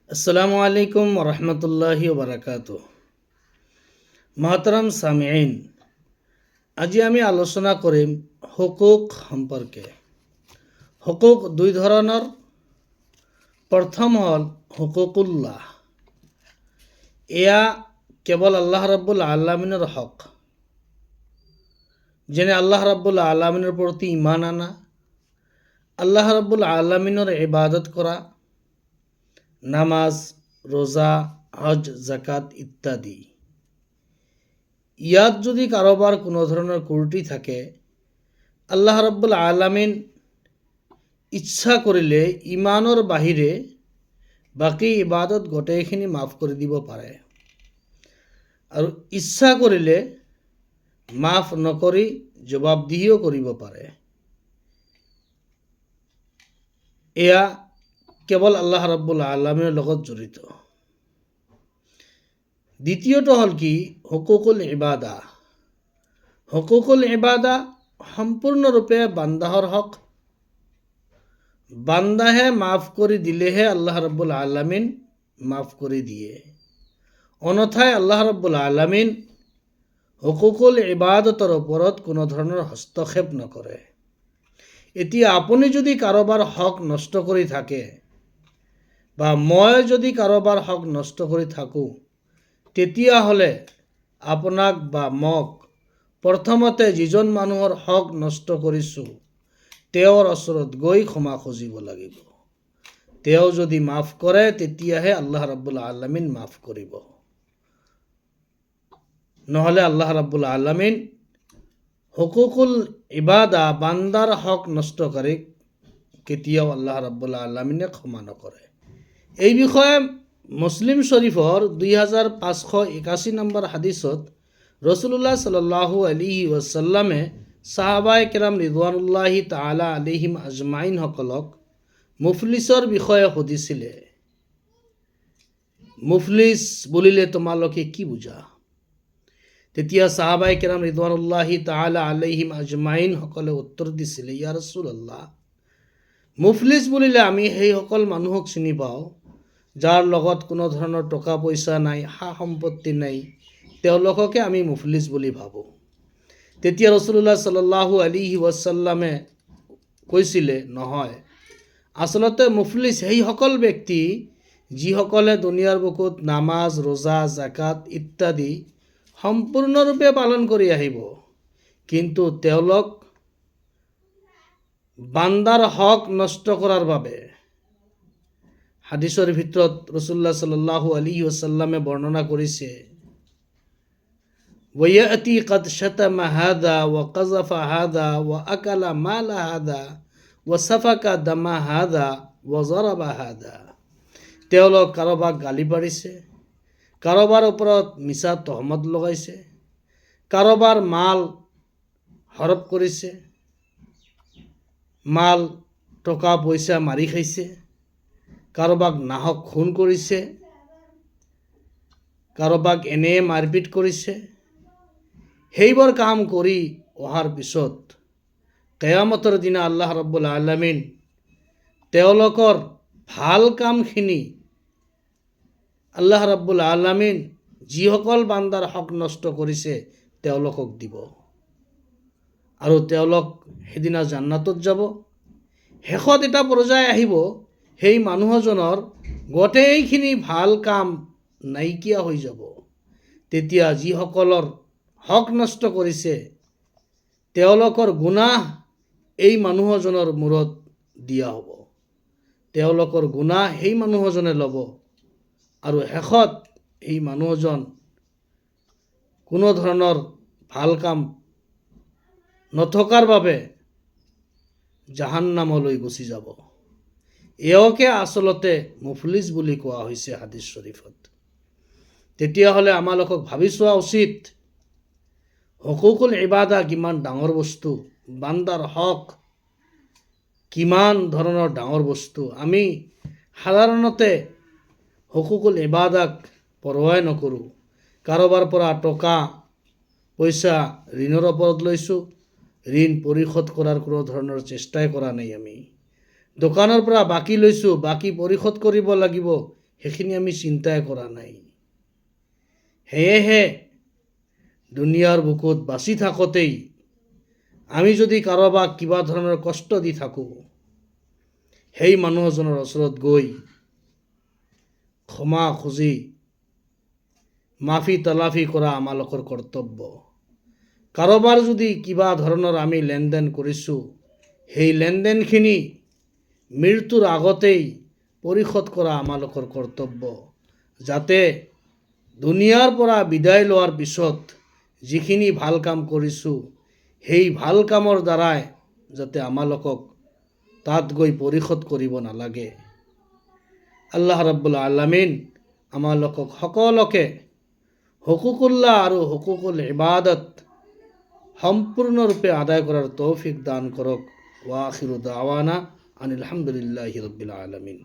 আসসালামু আলাইকুম ৰহমতুল্লাহি বাৰাকাতু। মহতৰম সামিঈন, আজি আমি আলোচনা কৰিম হুকুক সম্পৰ্কে। হুকুক দুই ধৰণৰ। প্ৰথম হ'ল হুকুকুল্লাহ। এয়া কেৱল আল্লাহ ৰাব্বুল আলামিনৰ হক, যেনে আল্লাহ ৰাব্বুল আলামিনৰ প্ৰতি ইমান আনা, আল্লাহ ৰাব্বুল আলামিনৰ ইবাদত কৰা, নামাজ, ৰোজা, হজ, জাকাত ইত্যাদি। ইয়াত যদি কাৰোবাৰ কোনো ধৰণৰ ত্ৰুটি থাকে, আল্লাহ ৰাব্বুল আলামিন ইচ্ছা কৰিলে ইমানৰ বাহিৰে বাকী ইবাদত গোটেইখিনি মাফ কৰি দিব পাৰে, আৰু ইচ্ছা কৰিলে মাফ নকৰি জবাবদিহিও কৰিব পাৰে। এয়া কেৱল আল্লাহ ৰাব্বুল আলামিনৰ লগত জড়িত। দ্বিতীয়টো হ'ল কি? হুকুকুল ইবাদা। হুকুকুল ইবাদা সম্পূৰ্ণৰূপে বান্দাহৰ হক। বান্দাহে মাফ কৰি দিলেহে আল্লাহ ৰাব্বুল আলামিন মাফ কৰি দিয়ে, অন্যথাই আল্লাহ ৰাব্বুল আলামিন হুকুকুল ইবাদতৰ ওপৰত কোনো ধৰণৰ হস্তক্ষেপ নকৰে। এতিয়া আপুনি যদি কাৰোবাৰ হক নষ্ট কৰি থাকে, বা মই যদি কাৰোবাৰ হক নষ্ট কৰি থাকোঁ, তেতিয়াহ'লে আপোনাক বা মোক প্ৰথমতে যিজন মানুহৰ হক নষ্ট কৰিছোঁ তেওঁৰ ওচৰত গৈ ক্ষমা খুজিব লাগিব। তেওঁ যদি মাফ কৰে তেতিয়াহে আল্লাহ ৰাব্বুল আলামিন মাফ কৰিব, নহ'লে আল্লাহ ৰাব্বুল আলামিন হুকুকুল ইবাদা, বান্দাৰ হক নষ্টকাৰীক কেতিয়াও আল্লাহ ৰাব্বুল আলামিনে ক্ষমা নকৰে। এই বিষয়ে মুছলিম শৰীফৰ 2581 নম্বৰ হাদিছত ৰসুলুল্লাহ সাল্লাল্লাহু আলাইহি ওয়াসাল্লামে সাহাবায়ে কেৰাম ৰিদৱানুল্লাহি তাআলা আলাইহিম আজমাইন সকলক মুফলিছৰ বিষয়ে সুধিছিলে। মুফলিছ বুলিলে তোমালোকে কি বুজা? তেতিয়া সাহাবায়ে কেৰাম ৰিদৱানুল্লাহি তাআলা আলাইহিম আজমাইন সকলে উত্তৰ দিছিলে, ইয়া ৰাসূলুল্লাহ, মুফলিছ বুলিলে আমি সেইসকল মানুহক চিনি পাওঁ যাৰ লগত কোনো ধৰণৰ টকা পইচা নাই, সা সম্পত্তি নাই, তেওঁলোককে আমি মুফলিছ বুলি ভাবোঁ। তেতিয়া ৰসুলুল্লাহ সাল্লাল্লাহু আলাইহি ওয়াসাল্লামে কৈছিলে, নহয়, আচলতে মুফলিছ সেইসকল ব্যক্তি যিসকলে দুনিয়াৰ বুকুত নামাজ, ৰোজা, জাকাত ইত্যাদি সম্পূৰ্ণৰূপে পালন কৰি আহিব, কিন্তু তেওঁলোক বান্দাৰ হক নষ্ট কৰাৰ বাবে। হাদিছৰ ভিতৰত ৰসুলুল্লাহ সাল্লাল্লাহু আলাইহি ওয়াসাল্লামে বৰ্ণনা কৰিছে, ওয়ায়াতি قد شتم هذا وقذف هذا واكل مال هذا وسفك دم هذا وضرب هذا। তেওঁলোক কাৰোবাক গালি পাৰিছে, কাৰোবাৰ ওপৰত মিছা তহমত লগাইছে, কাৰোবাৰ মাল হৰপ কৰিছে, মাল টকা পইচা মাৰি খাইছে, কাৰোবাক নাহক খুন কৰিছে, কাৰোবাক এনে মাৰপিট কৰিছে। সেইবোৰ কাম কৰি অহাৰ পিছত কিয়ামতৰ দিনা আল্লাহ ৰাব্বুল আলামিন তেওঁলোকৰ ভাল কামখিনি আল্লাহ ৰাব্বুল আলামিন যিসকল বান্দাৰ হক নষ্ট কৰিছে তেওঁলোকক দিব, আৰু তেওঁলোক সেইদিনা জান্নাতত যাব। শেষত এটা পৰ্যায় আহিব, সেই মানুহজনৰ গোটেইখিনি ভাল কাম নাইকিয়া হৈ যাব। তেতিয়া যিসকলৰ হক নষ্ট কৰিছে তেওঁলোকৰ গুনাহ এই মানুহজনৰ মূৰত দিয়া হ'ব, তেওঁলোকৰ গুনাহ সেই মানুহজনে ল'ব, আৰু শেষত এই মানুহজন কোনো ধৰণৰ ভাল কাম নথকাৰ বাবে জাহান্নামলৈ গুচি যাব। এওঁকে আচলতে মুফলিছ বুলি কোৱা হৈছে হাদিছ শৰীফত। তেতিয়াহ'লে আমালোকক ভাবি চোৱা উচিত, হুকুকুল ইবাদা কিমান ডাঙৰ বস্তু, বান্দাৰ হক কিমান ধৰণৰ ডাঙৰ বস্তু। আমি সাধাৰণতে হুকুকুল ইবাদাক পৰৱাই নকৰোঁ। কাৰোবাৰ পৰা টকা পইচা ঋণৰ ওপৰত লৈছোঁ, ঋণ পৰিশোধ কৰাৰ কোনো ধৰণৰ চেষ্টাই কৰা নাই। আমি দোকানৰ পৰা বাকী লৈছোঁ, বাকী পৰিশোধ কৰিব লাগিব, সেইখিনি আমি চিন্তাই কৰা নাই। সেয়েহে দুনিয়াৰ বুকুত বাচি থাকোঁতেই আমি যদি কাৰোবাক কিবা ধৰণৰ কষ্ট দি থাকোঁ, সেই মানুহজনৰ ওচৰত গৈ ক্ষমা খুজি মাফি তালাফি কৰা আমালোকৰ কৰ্তব্য। কাৰোবাৰ যদি কিবা ধৰণৰ আমি লেনদেন কৰিছোঁ, সেই লেনদেনখিনি মৃত্যুৰ আগতেই পৰিশোধ কৰা আমালোকৰ কৰ্তব্য, যাতে দুনিয়াৰ পৰা বিদায় লোৱাৰ পিছত যিখিনি ভাল কাম কৰিছোঁ, সেই ভাল কামৰ দ্বাৰাই যাতে আমালোকক তাত গৈ পৰিশোধ কৰিব নালাগে। আল্লাহ ৰাব্বুল আলামিন আমালোকক সকলোকে হুকুকুল্লাহ আৰু হুকুকুল ইবাদত সম্পূৰ্ণৰূপে আদায় কৰাৰ তৌফিক দান কৰক। ওয়া আখিৰু দাৱানা আনিল হামদুলিল্লাহি ৰাব্বিল আলামিন।